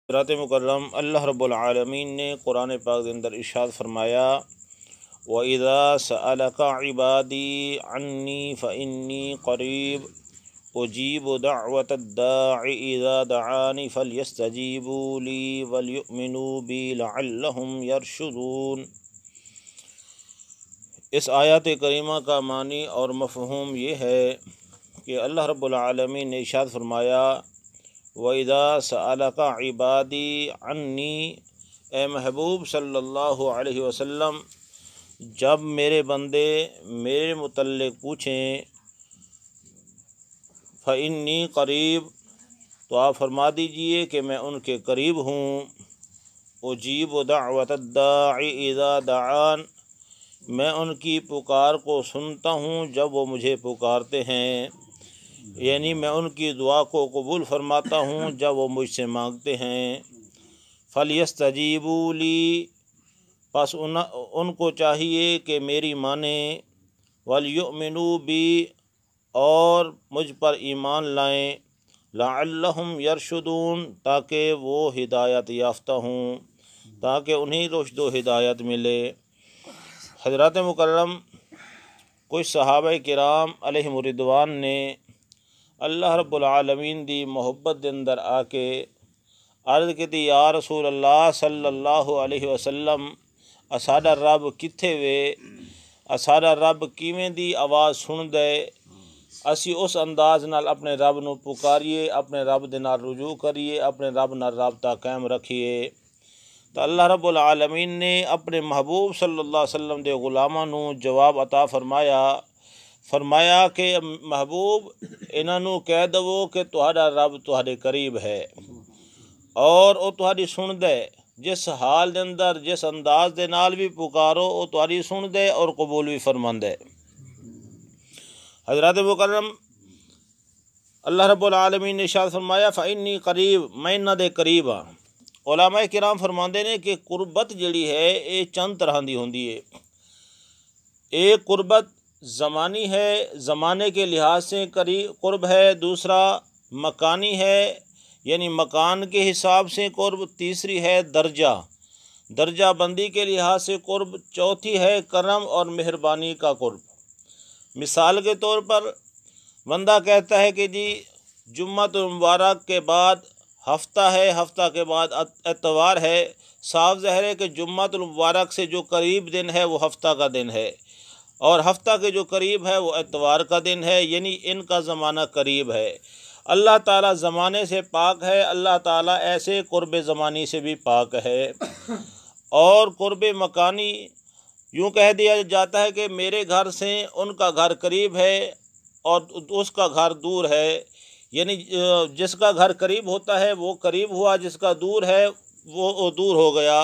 حضرات مکرم اللہ رب العالمین نے قرآن پاک کے اندر ارشاد فرمایا وَإِذَا سَأَلَكَ عِبَادِي عَنِّي فَإِنِّي قَرِيبٌ أُجِيبُ دَعْوَةَ الدَّاعِ إِذَا دَعَانِ فَلْيَسْتَجِيبُوا لِي وَلْيُؤْمِنُوا بِي لَعَلَّهُمْ يَرْشُدُونَ۔ اس آیات کریمہ کا معنی اور مفہوم یہ ہے کہ اللہ رب العالمین نے ارشاد فرمایا وَإِذَا سَأَلَكَ عِبَادِي عَنِّي، اے محبوب صلی اللہ علیہ وسلم جب میرے بندے میرے متعلق پوچھیں فَإِنِّي قریب، تو آپ فرما دیجئے کہ میں ان کے قریب ہوں۔ اجیب دعوت الداعی اذا دعان، میں ان کی پکار کو سنتا ہوں جب وہ مجھے پکارتے ہیں، یعنی میں ان کی دعا کو قبول فرماتا ہوں جب وہ مجھ سے مانگتے ہیں۔ فَلْيَسْتَجِيبُوا لِي، پس ان کو چاہیے کہ میری مانیں، وَلْيُؤْمِنُوا بِي، اور مجھ پر ایمان لائیں، لَعَلَّهُمْ يَرْشُدُونَ، تاکہ وہ ہدایت یافتہ ہوں، تاکہ انہیں رشد و ہدایت ملے۔ حضرات مکرم، کچھ صحابہ کرام علیہم الرضوان نے اللہ رب العالمین دی محبت دے اندر آ کے عرض کی تھی یا رسول اللہ صلی اللہ علیہ وسلم اساڈا رب کتھے وے، اساڈا رب کیویں دی آواز سن دے، اسی اس انداز نال اپنے رب نو پکاریے، اپنے رب دے نال رجوع کریے، اپنے رب نال رابطہ قائم رکھیے۔ تو اللہ رب العالمین نے اپنے محبوب صلی اللہ علیہ وسلم دے غلاماں نو جواب عطا فرمایا کہ محبوب انہاں نو کہہ دو کہ تہاڈا رب تہاڈے قریب ہے اور وہ تہاڈی سن دے، جس حال دے اندر جس انداز دے نال بھی پکارو وہ تہاڈی سن دے اور قبول بھی فرماندے۔ حضرات مکرم، اللہ رب العالمین نے ارشاد فرمایا فَإِنِّي قریب، میں انہاں دے قریب ہاں۔ علماء کرام فرماندے نے کہ قربت جڑی ہے یہ چند طرح دی ہوندی ہے۔ ایک قربت زمانی ہے، زمانے کے لحاظ سے قرب ہے، دوسرا مکانی ہے یعنی مکان کے حساب سے قرب، تیسری ہے درجہ بندی کے لحاظ سے قرب، چوتھی ہے کرم اور مہربانی کا قرب۔ مثال کے طور پر بندہ کہتا ہے کہ جی جمعہ المبارک کے بعد ہفتہ ہے، ہفتہ کے بعد اتوار ہے، صاف ظاہر ہے کہ جمعہ المبارک سے جو قریب دن ہے وہ ہفتہ کا دن ہے اور ہفتہ کے جو قریب ہے وہ اتوار کا دن ہے، یعنی ان کا زمانہ قریب ہے۔ اللہ تعالیٰ زمانے سے پاک ہے، اللہ تعالیٰ ایسے قرب زمانی سے بھی پاک ہے۔ اور قرب مکانی یوں کہہ دیا جاتا ہے کہ میرے گھر سے ان کا گھر قریب ہے اور اس کا گھر دور ہے، یعنی جس کا گھر قریب ہوتا ہے وہ قریب ہوا، جس کا دور ہے وہ دور ہو گیا۔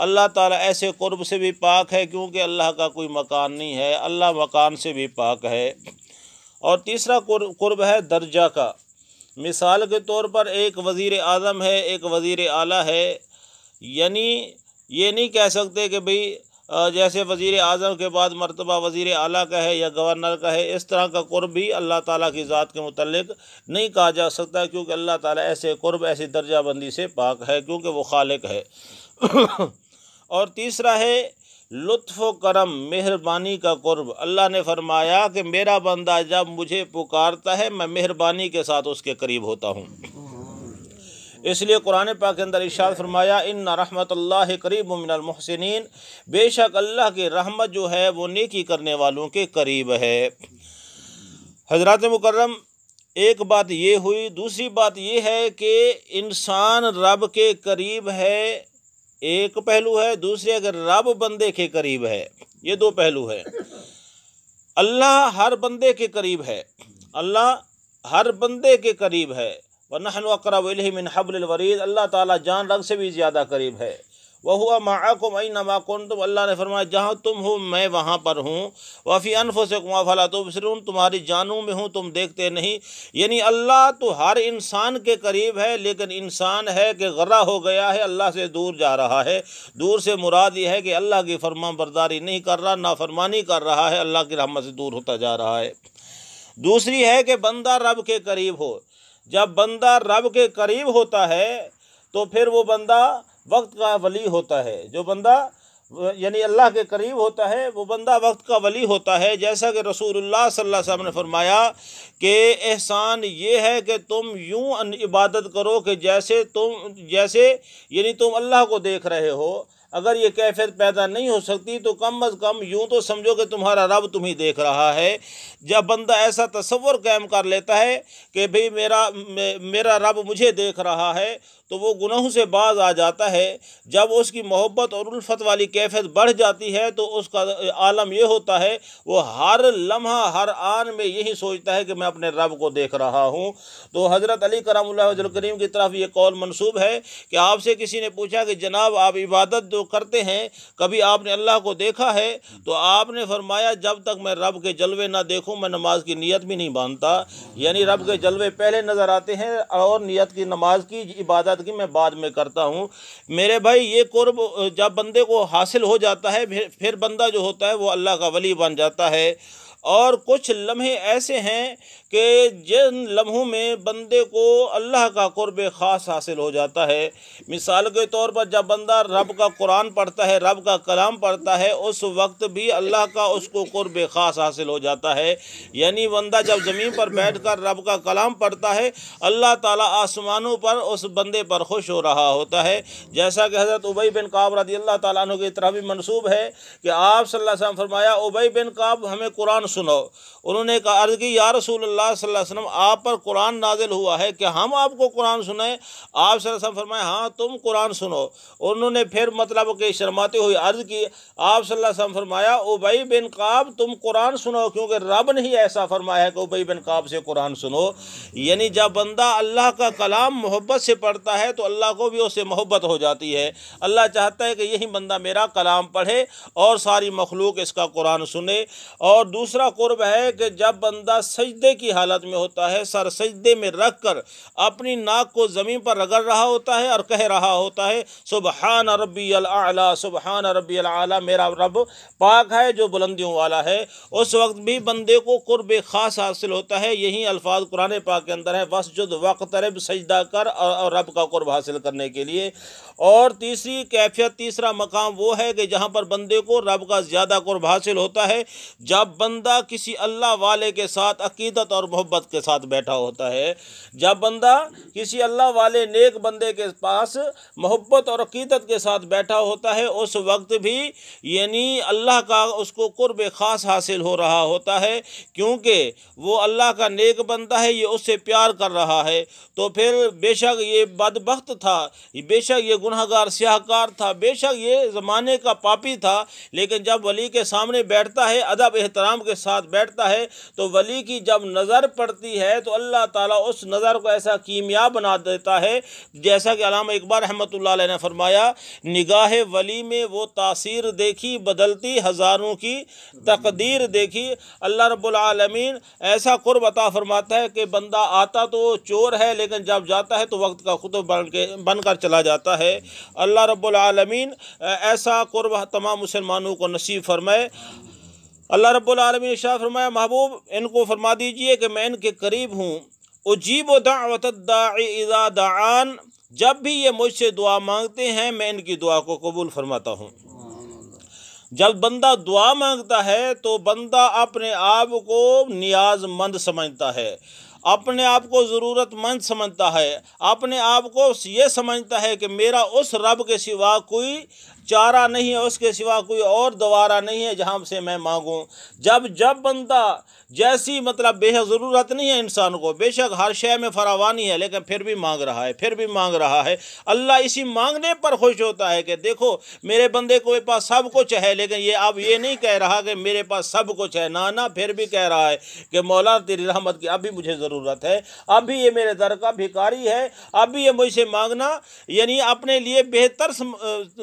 اللہ تعالیٰ ایسے قرب سے بھی پاک ہے کیونکہ اللہ کا کوئی مکان نہیں ہے، اللہ مکان سے بھی پاک ہے۔ اور تیسرا قرب ہے درجہ کا۔ مثال کے طور پر ایک وزیر اعظم ہے، ایک وزیر اعلیٰ ہے، یعنی یہ نہیں کہہ سکتے کہ بھئی جیسے وزیر اعظم کے بعد مرتبہ وزیر اعلیٰ کا ہے یا گورنر کا ہے، اس طرح کا قرب بھی اللہ تعالیٰ کی ذات کے متعلق نہیں کہا جا سکتا کیونکہ اللہ تعالیٰ ایسے قرب ایسی درجہ بندی سے پاک ہے کیونکہ وہ خالق ہے۔ اور تیسرا ہے لطف و کرم، مہربانی کا قرب۔ اللہ نے فرمایا کہ میرا بندہ جب مجھے پکارتا ہے میں مہربانی کے ساتھ اس کے قریب ہوتا ہوں۔ اس لیے قرآن پاک کے اندر ارشاد فرمایا ان رحمت اللہ قریب من المحسنین، بے شک اللہ کی رحمت جو ہے وہ نیکی کرنے والوں کے قریب ہے۔ حضرات مکرم، ایک بات یہ ہوئی، دوسری بات یہ ہے کہ انسان رب کے قریب ہے، ایک پہلو ہے، دوسری اگر رب بندے کے قریب ہے، یہ دو پہلو ہے۔ اللہ ہر بندے کے قریب ہے، اللہ ہر بندے کے قریب ہے، وَنَحْنُ أَقْرَبُ إِلَيْهِ مِنْ حَبْلِ الْوَرِيدِ، اللہ تعالیٰ جان رگ سے بھی زیادہ قریب ہے۔ وَهُوَ مَعَكُمْ أَيْنَمَا كُنْتُمْ، اللہ نے فرمایا جہاں تم ہو میں وہاں پر ہوں۔ وَفِي أَنفُسِكُمْ أَفَلَا تُبْصِرُونَ، تمہاری جانوں میں ہوں تم دیکھتے نہیں۔ یعنی اللہ تو ہر انسان کے قریب ہے، لیکن انسان ہے کہ غرہ ہو گیا ہے، اللہ سے دور جا رہا ہے۔ دور سے مراد یہ ہے کہ اللہ کی فرمان برداری نہیں کر رہا، نافرمانی کر رہا ہے، اللہ کی رحمت سے دور ہوتا جا رہا ہے۔ دوسری ہے کہ بندہ رب کے قریب ہو۔ جب بندہ رب کے قریب ہوتا ہے تو پھر وہ بندہ وقت کا ولی ہوتا ہے۔ جو بندہ یعنی اللہ کے قریب ہوتا ہے وہ بندہ وقت کا ولی ہوتا ہے۔ جیسا کہ رسول اللہ صلی اللہ علیہ وسلم نے فرمایا کہ احسان یہ ہے کہ تم یوں عبادت کرو کہ جیسے یعنی تم اللہ کو دیکھ رہے ہو۔ اگر یہ کیفیت پیدا نہیں ہو سکتی تو کم از کم یوں تو سمجھو کہ تمہارا رب تمہیں دیکھ رہا ہے۔ جب بندہ ایسا تصور قائم کر لیتا ہے کہ بھئی میرا رب مجھے دیکھ رہا ہے تو وہ گناہوں سے باز آ جاتا ہے۔ جب اس کی محبت اور الفت والی کیفیت بڑھ جاتی ہے تو اس کا عالم یہ ہوتا ہے وہ ہر لمحہ ہر آن میں یہی سوچتا ہے کہ میں اپنے رب کو دیکھ رہا ہوں۔ تو حضرت علی کرم اللہ وجہ کریم کی طرف یہ قول منسوب ہے کہ آپ سے کسی نے پوچھا کہ جناب آپ عبادت جو کرتے ہیں کبھی آپ نے اللہ کو دیکھا ہے؟ تو آپ نے فرمایا جب تک میں رب کے جلوے نہ دیکھوں میں نماز کی نیت بھی نہیں باندھتا۔ یعنی رب کے جلوے پہلے نظر آتے ہیں اور نیت کی نماز کی عبادت کی میں بعد میں کرتا ہوں۔ میرے بھائی یہ قرب جب بندے کو حاصل ہو جاتا ہے پھر بندہ جو ہوتا ہے وہ اللہ کا ولی بن جاتا ہے۔ اور کچھ لمحے ایسے ہیں کہ جن لمحوں میں بندے کو اللہ کا قرب خاص حاصل ہو جاتا ہے۔ مثال کے طور پر جب بندہ رب کا قرآن پڑھتا ہے، رب کا کلام پڑھتا ہے، اس وقت بھی اللہ کا اس کو قرب خاص حاصل ہو جاتا ہے۔ یعنی بندہ جب زمین پر بیٹھ کر رب کا کلام پڑھتا ہے اللہ تعالیٰ آسمانوں پر اس بندے پر خوش ہو رہا ہوتا ہے۔ جیسا کہ حضرت ابی بن کعب رضی اللہ تعالیٰ عنہ کی طرف بھی منسوب ہے کہ آپ صلی اللہ علیہ وسلم فرمایا ابی بن کعب ہمیں قرآن سنو۔ انہوں نے کہا عرض کی یا رسول اللہ صلی اللہ علیہ وسلم آپ پر قرآن نازل ہوا ہے کہ ہم آپ کو قرآن سنائیں؟ آپ صلی اللہ علیہ وسلم فرمایا ہاں تم قرآن سنو۔ انہوں نے پھر مطلب کہ شرماتے ہوئے عرض کی، آپ صلی اللہ علیہ وسلم فرمایا ابی بن کعب تم قرآن سنو کیونکہ رب نے ہی ایسا فرمایا ہے کہ ابی بن کعب سے قرآن سنو۔ یعنی جب بندہ اللہ کا کلام محبت سے پڑھتا ہے تو اللہ کو بھی اس سے محبت ہو جاتی ہے۔ اللہ چاہتا ہے کہ یہی بندہ میرا کلام پڑھے اور ساری مخلوق اس کا قرآن سنے۔ اور دوسرا قرب ہے کہ جب بندہ سجدے کی حالت میں ہوتا ہے، سر سجدے میں رکھ کر اپنی ناک کو زمین پر رگڑ رہا ہوتا ہے اور کہہ رہا ہوتا ہے سبحان ربی الاعلیٰ سبحان ربی الاعلیٰ، میرا رب پاک ہے جو بلندیوں والا ہے، اس وقت بھی بندے کو قرب خاص حاصل ہوتا ہے۔ یہی الفاظ قرآن پاک کے اندر ہے وسجد وقترب، سجدہ کر اور رب کا قرب حاصل کرنے کے لیے۔ اور تیسری کیفیت، تیسرا مقام وہ ہے کہ جہاں پر بندے کو رب کا زیادہ قرب حاصل ہوتا ہے جب بندہ کسی اللہ والے کے ساتھ عقیدت اور محبت کے ساتھ بیٹھا ہوتا ہے۔ جب بندہ کسی اللہ والے نیک بندے کے پاس محبت اور عقیدت کے ساتھ بیٹھا ہوتا ہے اس وقت بھی یعنی اللہ کا اس کو قرب خاص حاصل ہو رہا ہوتا ہے کیونکہ وہ اللہ کا نیک بندہ ہے، یہ اس سے پیار کر رہا ہے۔ تو پھر بے شک یہ بدبخت تھا، بے شک یہ گنہگار سیاہکار تھا، بے شک یہ زمانے کا پاپی تھا، لیکن جب ولی کے سامنے بیٹھتا ہے ادب احترام کے ساتھ بیٹھتا ہے تو ولی کی جب نظر پڑتی ہے تو اللہ تعالیٰ اس نظر کو ایسا کیمیا بنا دیتا ہے جیسا کہ علامہ اقبال رحمۃ اللہ علیہ نے فرمایا نگاہ ولی میں وہ تاثیر دیکھی بدلتی ہزاروں کی تقدیر دیکھی۔ اللہ رب العالمین ایسا قرب عطا فرماتا ہے کہ بندہ آتا تو چور ہے لیکن جب جاتا ہے تو وقت کا خطب بن کر چلا جاتا ہے۔ اللہ رب العالمین ایسا قرب تمام مسلمانوں کو نصیب فرمائے۔ اللہ رب العالمین ارشاد فرمایا محبوب ان کو فرما دیجئے کہ میں ان کے قریب ہوں، اجیب دعوت الداعی اذا دعان، جب بھی یہ مجھ سے دعا مانگتے ہیں میں ان کی دعا کو قبول فرماتا ہوں۔ جب بندہ دعا مانگتا ہے تو بندہ اپنے آپ کو نیاز مند سمجھتا ہے، اپنے آپ کو ضرورت مند سمجھتا ہے، اپنے آپ کو یہ سمجھتا ہے کہ میرا اس رب کے سوا کوئی چارہ نہیں ہے، اس کے سوا کوئی اور دوارہ نہیں ہے جہاں سے میں مانگوں۔ جب بندہ جیسی مطلب بے شک ضرورت نہیں ہے انسان کو، بے شک ہر شے میں فراوانی ہے لیکن پھر بھی مانگ رہا ہے، اللہ اسی مانگنے پر خوش ہوتا ہے کہ دیکھو میرے بندے کو پاس سب کچھ ہے لیکن یہ اب یہ نہیں کہہ رہا کہ میرے پاس سب کچھ ہے، نہ پھر بھی کہہ رہا ہے کہ مولا تیری رحمت کی اب بھی مجھے ضرورت ہے، اب بھی یہ میرے در کا بھکاری ہے، اب بھی یہ مجھ سے مانگنا یعنی اپنے لیے بہتر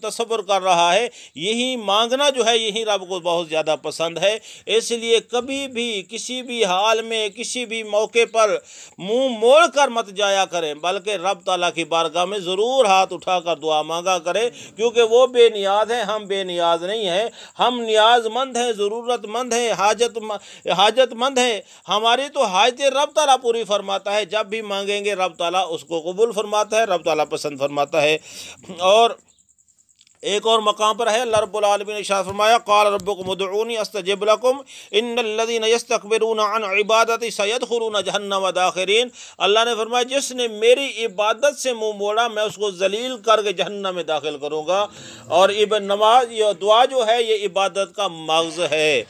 تصور کر رہا ہے، یہی مانگنا جو ہے یہی رب کو بہت زیادہ پسند ہے۔ اس لیے کبھی بھی کسی بھی حال میں کسی بھی موقع پر منہ موڑ کر مت جایا کریں، بلکہ رب تعالیٰ کی بارگاہ میں ضرور ہاتھ اٹھا کر دعا مانگا کریں، کیونکہ وہ بے نیاز ہیں، ہم بے نیاز نہیں ہیں۔ ہم نیاز مند ہیں، ضرورت مند ہیں، حاجت مند ہیں۔ ہماری تو حاجتیں رب تعالیٰ پوری فرماتا ہے، جب بھی مانگیں گے رب تعالیٰ اس کو قبول فرماتا ہے، رب تعالیٰ پسند فرماتا ہے۔ اور ایک اور مقام پر ہے اللہ رب العالمین نے ارشاد فرمایا قال ربکم ادعونی استجب لکم ان الذین یستکبرون عن عبادتی سیدخلون جہنم داخرین۔ اللہ نے فرمایا جس نے میری عبادت سے منہ موڑا میں اس کو ذلیل کر کے جہنم میں داخل کروں گا۔ اور نماز یہ دعا جو ہے یہ عبادت کا مغز ہے۔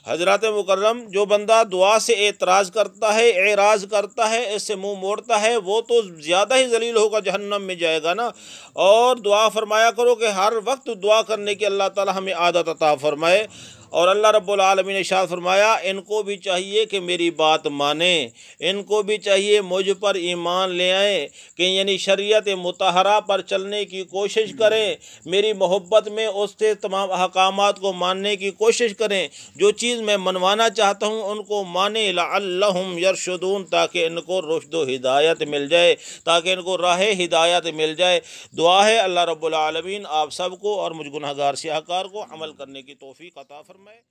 حضرات مکرم، جو بندہ دعا سے اعتراض کرتا ہے، اعراض کرتا ہے، اس سے منہ موڑتا ہے، وہ تو زیادہ ہی ذلیل ہوگا، جہنم میں جائے گا نا۔ اور دعا فرمایا کرو کہ ہر وقت دعا کرنے کی اللہ تعالی ہمیں عادت عطا فرمائے۔ اور اللہ رب العالمین نے ارشاد فرمایا ان کو بھی چاہیے کہ میری بات مانیں، ان کو بھی چاہیے مجھ پر ایمان لے آئیں، کہ یعنی شریعت مطہرہ پر چلنے کی کوشش کریں، میری محبت میں اس سے تمام احکامات کو ماننے کی کوشش کریں، جو چیز میں منوانا چاہتا ہوں ان کو مانیں، لعلہم یرشدون، تاکہ ان کو رشد و ہدایت مل جائے، تاکہ ان کو راہ ہدایت مل جائے۔ دعا ہے اللہ رب العالمین آپ سب کو اور مجھ گناہگار سیاہکار کو عمل کرنے کی توفیق عطا فرمائے۔